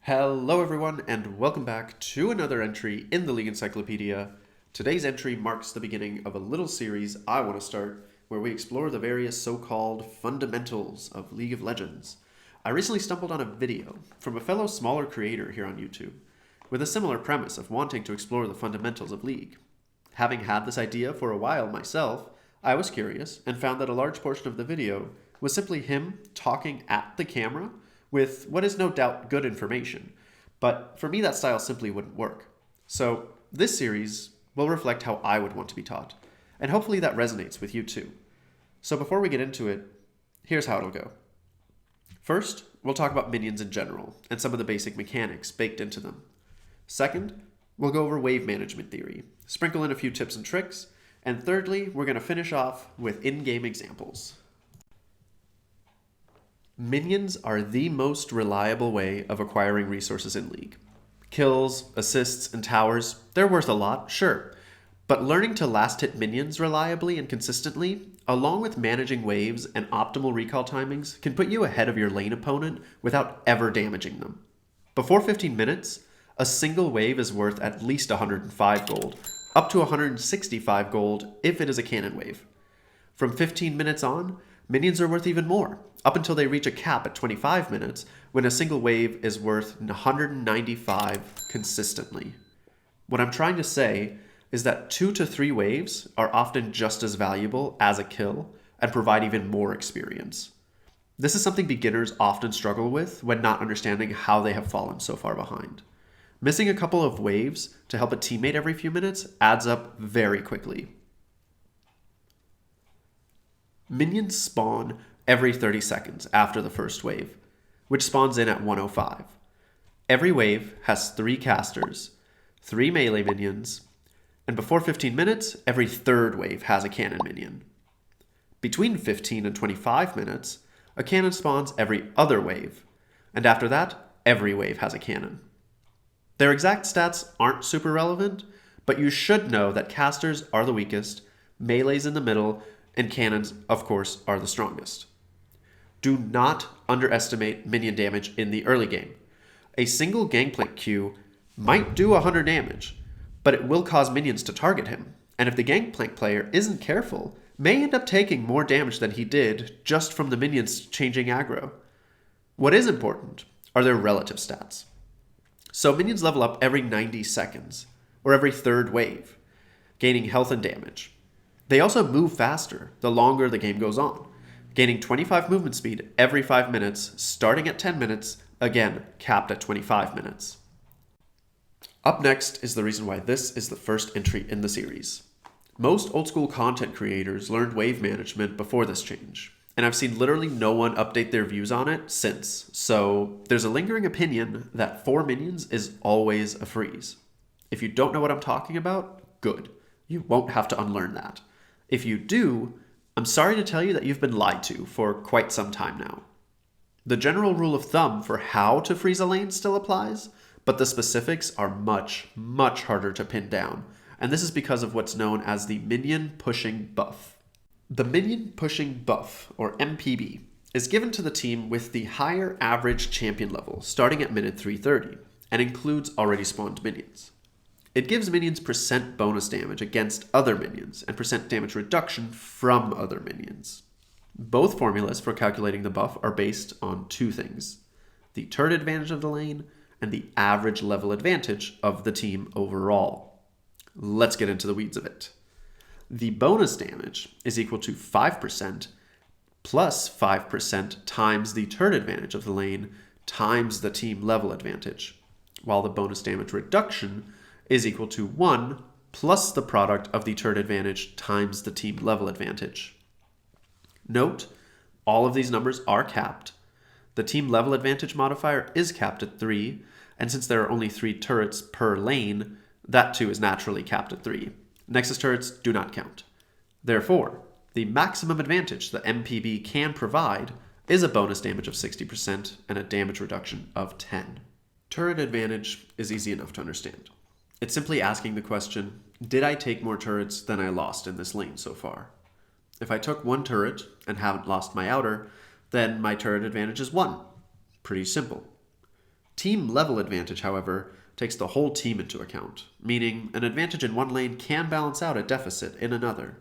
Hello everyone and welcome back to another entry in the League Encyclopedia. Today's entry marks the beginning of a little series I want to start where we explore the various so-called fundamentals of League of Legends. I recently stumbled on a video from a fellow smaller creator here on YouTube with a similar premise of wanting to explore the fundamentals of League. Having had this idea for a while myself, I was curious and found that a large portion of the video was simply him talking at the camera with what is no doubt good information, but for me that style simply wouldn't work. So this series will reflect how I would want to be taught, and hopefully that resonates with you too. So before we get into it, here's how it'll go. First, we'll talk about minions in general, and some of the basic mechanics baked into them. Second, we'll go over wave management theory, sprinkle in a few tips and tricks, and thirdly, we're going to finish off with in-game examples. Minions are the most reliable way of acquiring resources in League. Kills, assists, and towers, they're worth a lot, sure. But learning to last hit minions reliably and consistently, along with managing waves and optimal recall timings, can put you ahead of your lane opponent without ever damaging them. Before 15 minutes, a single wave is worth at least 105 gold, up to 165 gold if it is a cannon wave. From 15 minutes on, minions are worth even more, up until they reach a cap at 25 minutes, when a single wave is worth 195 consistently. What I'm trying to say is that 2 to 3 waves are often just as valuable as a kill and provide even more experience. This is something beginners often struggle with when not understanding how they have fallen so far behind. Missing a couple of waves to help a teammate every few minutes adds up very quickly. Minions spawn every 30 seconds after the first wave, which spawns in at 105. Every wave has 3 casters, 3 melee minions, and before 15 minutes, every third wave has a cannon minion. Between 15 and 25 minutes, a cannon spawns every other wave, and after that, every wave has a cannon. Their exact stats aren't super relevant, but you should know that casters are the weakest, melees in the middle, and cannons, of course, are the strongest. Do not underestimate minion damage in the early game. A single Gangplank Q might do 100 damage, but it will cause minions to target him, and if the Gangplank player isn't careful, may end up taking more damage than he did just from the minions changing aggro. What is important are their relative stats. So minions level up every 90 seconds, or every third wave, gaining health and damage. They also move faster the longer the game goes on, gaining 25 movement speed every 5 minutes, starting at 10 minutes, again capped at 25 minutes. Up next is the reason why this is the first entry in the series. Most old school content creators learned wave management before this change, and I've seen literally no one update their views on it since, so there's a lingering opinion that 4 minions is always a freeze. If you don't know what I'm talking about, good. You won't have to unlearn that. If you do, I'm sorry to tell you that you've been lied to for quite some time now. The general rule of thumb for how to freeze a lane still applies, but the specifics are much, much harder to pin down, and this is because of what's known as the Minion Pushing Buff. The Minion Pushing Buff, or MPB, is given to the team with the higher average champion level starting at minute 330, and includes already spawned minions. It gives minions percent bonus damage against other minions and percent damage reduction from other minions. Both formulas for calculating the buff are based on 2 things: the turret advantage of the lane and the average level advantage of the team overall. Let's get into the weeds of it. The bonus damage is equal to 5% plus 5% times the turret advantage of the lane times the team level advantage, while the bonus damage reduction is equal to 1 plus the product of the turret advantage times the team level advantage. Note, all of these numbers are capped. The team level advantage modifier is capped at 3, and since there are only 3 turrets per lane, that too is naturally capped at 3. Nexus turrets do not count. Therefore, the maximum advantage the MPB can provide is a bonus damage of 60% and a damage reduction of 10. Turret advantage is easy enough to understand. It's simply asking the question, did I take more turrets than I lost in this lane so far? If I took 1 turret and haven't lost my outer, then my turret advantage is 1. Pretty simple. Team level advantage, however, takes the whole team into account, meaning an advantage in one lane can balance out a deficit in another.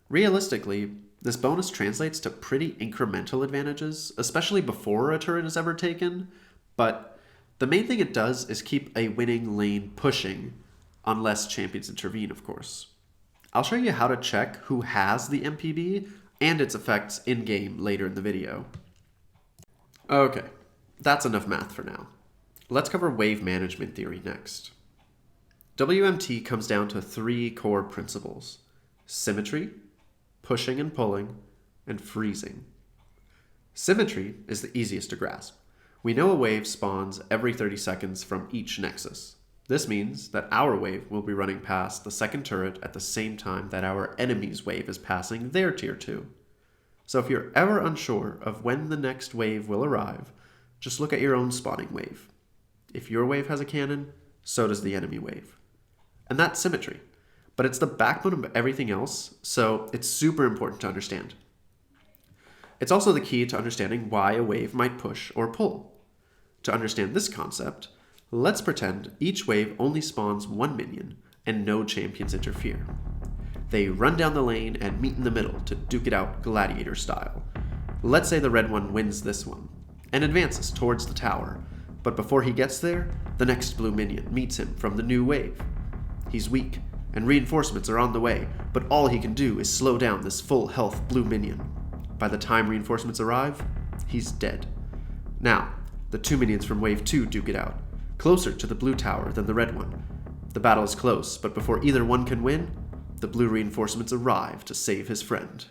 Realistically, this bonus translates to pretty incremental advantages, especially before a turret is ever taken, but the main thing it does is keep a winning lane pushing, unless champions intervene, of course. I'll show you how to check who has the MPB and its effects in-game later in the video. Okay, that's enough math for now. Let's cover wave management theory next. WMT comes down to 3 core principles: symmetry, pushing and pulling, and freezing. Symmetry is the easiest to grasp. We know a wave spawns every 30 seconds from each nexus. This means that our wave will be running past the second turret at the same time that our enemy's wave is passing their tier 2. So if you're ever unsure of when the next wave will arrive, just look at your own spawning wave. If your wave has a cannon, so does the enemy wave. And that's symmetry. But it's the backbone of everything else, so it's super important to understand. It's also the key to understanding why a wave might push or pull. To understand this concept, let's pretend each wave only spawns 1 minion and no champions interfere. They run down the lane and meet in the middle to duke it out gladiator style. Let's say the red one wins this one and advances towards the tower, but before he gets there, the next blue minion meets him from the new wave. He's weak, and reinforcements are on the way, but all he can do is slow down this full health blue minion. By the time reinforcements arrive, he's dead. Now, the 2 minions from wave 2 duke it out, closer to the blue tower than the red one. The battle is close, but before either one can win, the blue reinforcements arrive to save his friend.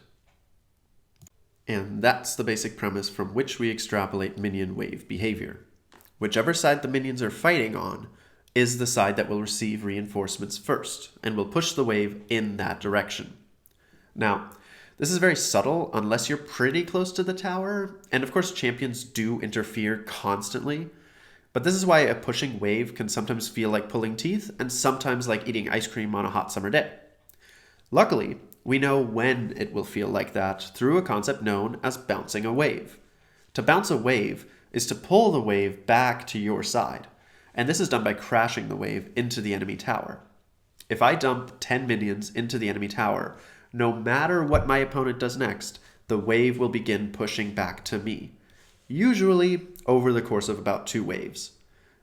And that's the basic premise from which we extrapolate minion wave behavior. Whichever side the minions are fighting on is the side that will receive reinforcements first, and will push the wave in that direction. Now, this is very subtle unless you're pretty close to the tower, and of course champions do interfere constantly, but this is why a pushing wave can sometimes feel like pulling teeth, and sometimes like eating ice cream on a hot summer day. Luckily, we know when it will feel like that through a concept known as bouncing a wave. To bounce a wave is to pull the wave back to your side, and this is done by crashing the wave into the enemy tower. If I dump 10 minions into the enemy tower, no matter what my opponent does next, the wave will begin pushing back to me, usually over the course of about 2 waves.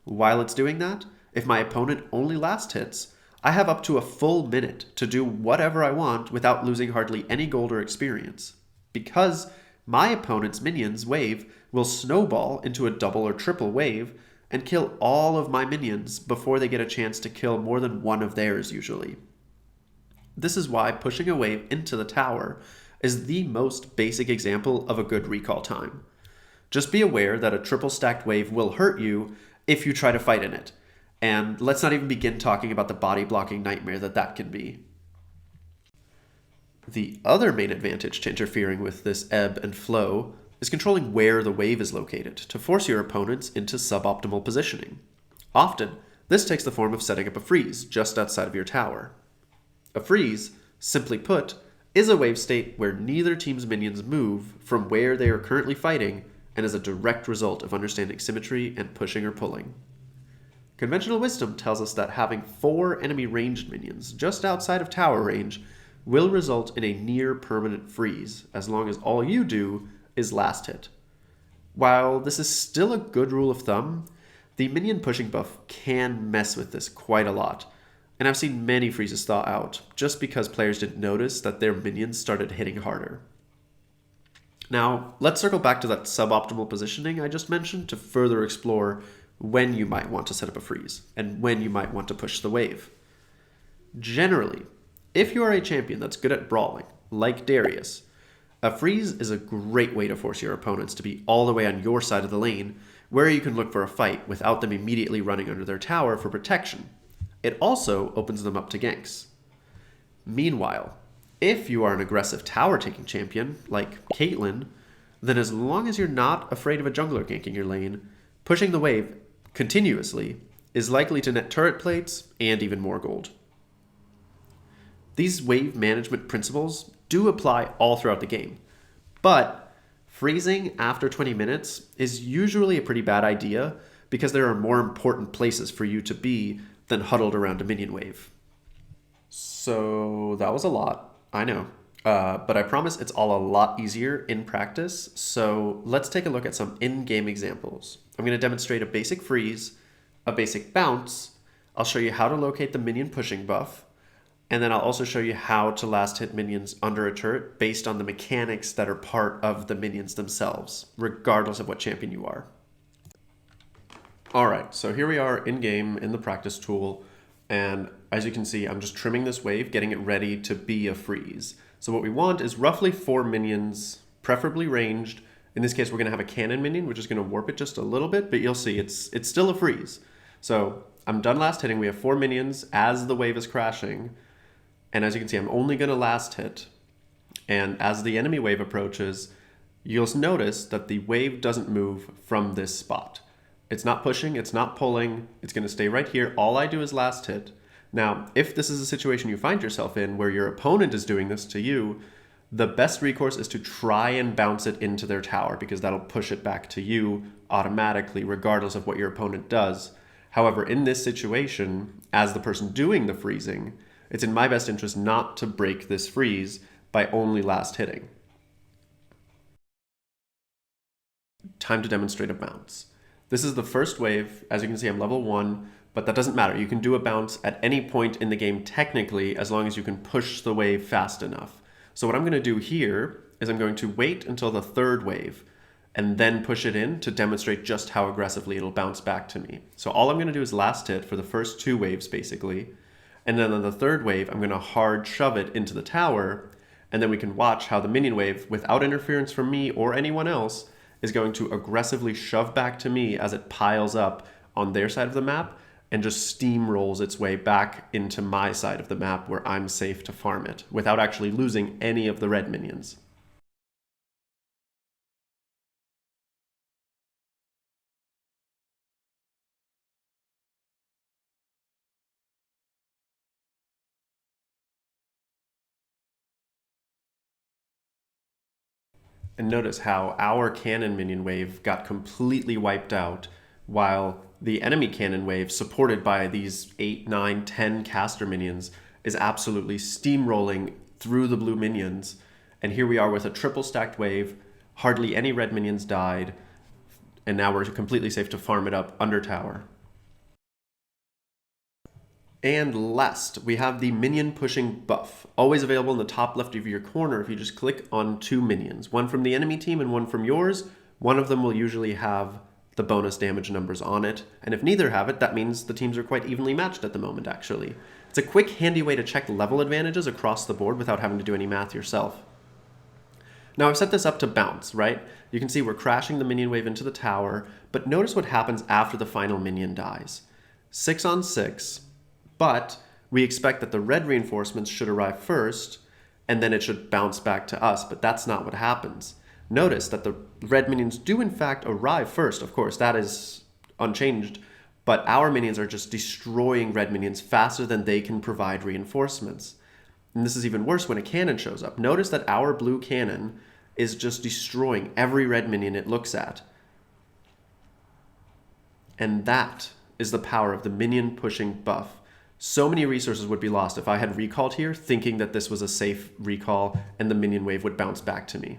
While it's doing that, if my opponent only last hits, I have up to a full minute to do whatever I want without losing hardly any gold or experience, because my opponent's minions wave will snowball into a double or triple wave and kill all of my minions before they get a chance to kill more than one of theirs usually. This is why pushing a wave into the tower is the most basic example of a good recall time. Just be aware that a triple stacked wave will hurt you if you try to fight in it, and let's not even begin talking about the body blocking nightmare that can be. The other main advantage to interfering with this ebb and flow is controlling where the wave is located to force your opponents into suboptimal positioning. Often, this takes the form of setting up a freeze just outside of your tower. A freeze, simply put, is a wave state where neither team's minions move from where they are currently fighting and is a direct result of understanding symmetry and pushing or pulling. Conventional wisdom tells us that having 4 enemy ranged minions just outside of tower range will result in a near permanent freeze as long as all you do is last hit. While this is still a good rule of thumb, the Minion Pushing Buff can mess with this quite a lot, and I've seen many freezes thaw out just because players didn't notice that their minions started hitting harder. Now, let's circle back to that suboptimal positioning I just mentioned to further explore when you might want to set up a freeze and when you might want to push the wave. Generally, if you are a champion that's good at brawling, like Darius, a freeze is a great way to force your opponents to be all the way on your side of the lane, where you can look for a fight without them immediately running under their tower for protection. It also opens them up to ganks. Meanwhile, if you are an aggressive tower-taking champion, like Caitlyn, then as long as you're not afraid of a jungler ganking your lane, pushing the wave continuously is likely to net turret plates and even more gold. These wave management principles do apply all throughout the game, but freezing after 20 minutes is usually a pretty bad idea because there are more important places for you to be than huddled around a minion wave. So that was a lot, I know. But I promise it's all a lot easier in practice. So let's take a look at some in-game examples. I'm going to demonstrate a basic freeze, a basic bounce. I'll show you how to locate the minion pushing buff. And then I'll also show you how to last hit minions under a turret based on the mechanics that are part of the minions themselves, regardless of what champion you are. All right, so here we are in-game in the practice tool. And as you can see, I'm just trimming this wave, getting it ready to be a freeze. So what we want is roughly 4 minions, preferably ranged. In this case, we're going to have a cannon minion, which is going to warp it just a little bit, but you'll see it's still a freeze. So I'm done last hitting. We have 4 minions as the wave is crashing. And as you can see, I'm only going to last hit. And as the enemy wave approaches, you'll notice that the wave doesn't move from this spot. It's not pushing, it's not pulling, it's going to stay right here. All I do is last hit. Now, if this is a situation you find yourself in where your opponent is doing this to you, the best recourse is to try and bounce it into their tower, because that'll push it back to you automatically, regardless of what your opponent does. However, in this situation, as the person doing the freezing, it's in my best interest not to break this freeze by only last hitting. Time to demonstrate a bounce. This is the first wave. As you can see, I'm level 1. But that doesn't matter. You can do a bounce at any point in the game technically, as long as you can push the wave fast enough. So what I'm going to do here is I'm going to wait until the 3rd wave and then push it in to demonstrate just how aggressively it'll bounce back to me. So all I'm going to do is last hit for the first 2 waves basically. And then on the 3rd wave, I'm going to hard shove it into the tower. And then we can watch how the minion wave, without interference from me or anyone else, is going to aggressively shove back to me as it piles up on their side of the map, and just steamrolls its way back into my side of the map where I'm safe to farm it without actually losing any of the red minions. And notice how our cannon minion wave got completely wiped out, while the enemy cannon wave, supported by these 8, 9, 10 caster minions, is absolutely steamrolling through the blue minions. And here we are with a triple stacked wave, hardly any red minions died, and now we're completely safe to farm it up under tower. And last, we have the Minion Pushing Buff, always available in the top left of your corner if you just click on 2 minions, one from the enemy team and one from yours. One of them will usually have the bonus damage numbers on it, and if neither have it, that means the teams are quite evenly matched at the moment, actually. It's a quick, handy way to check level advantages across the board without having to do any math yourself. Now I've set this up to bounce, right? You can see we're crashing the minion wave into the tower, but notice what happens after the final minion dies. 6 on 6, but we expect that the red reinforcements should arrive first, and then it should bounce back to us, but that's not what happens. Notice that the red minions do in fact arrive first, of course, that is unchanged, but our minions are just destroying red minions faster than they can provide reinforcements. And this is even worse when a cannon shows up. Notice that our blue cannon is just destroying every red minion it looks at. And that is the power of the Minion Pushing Buff. So many resources would be lost if I had recalled here thinking that this was a safe recall and the minion wave would bounce back to me.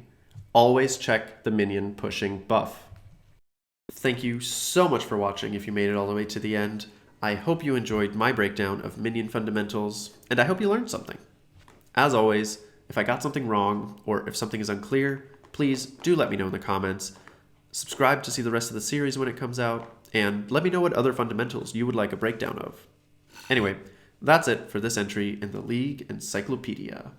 Always check the Minion Pushing Buff. Thank you so much for watching if you made it all the way to the end. I hope you enjoyed my breakdown of minion fundamentals, and I hope you learned something. As always, if I got something wrong or if something is unclear, please do let me know in the comments. Subscribe to see the rest of the series when it comes out, and let me know what other fundamentals you would like a breakdown of. Anyway, that's it for this entry in the League Encyclopedia.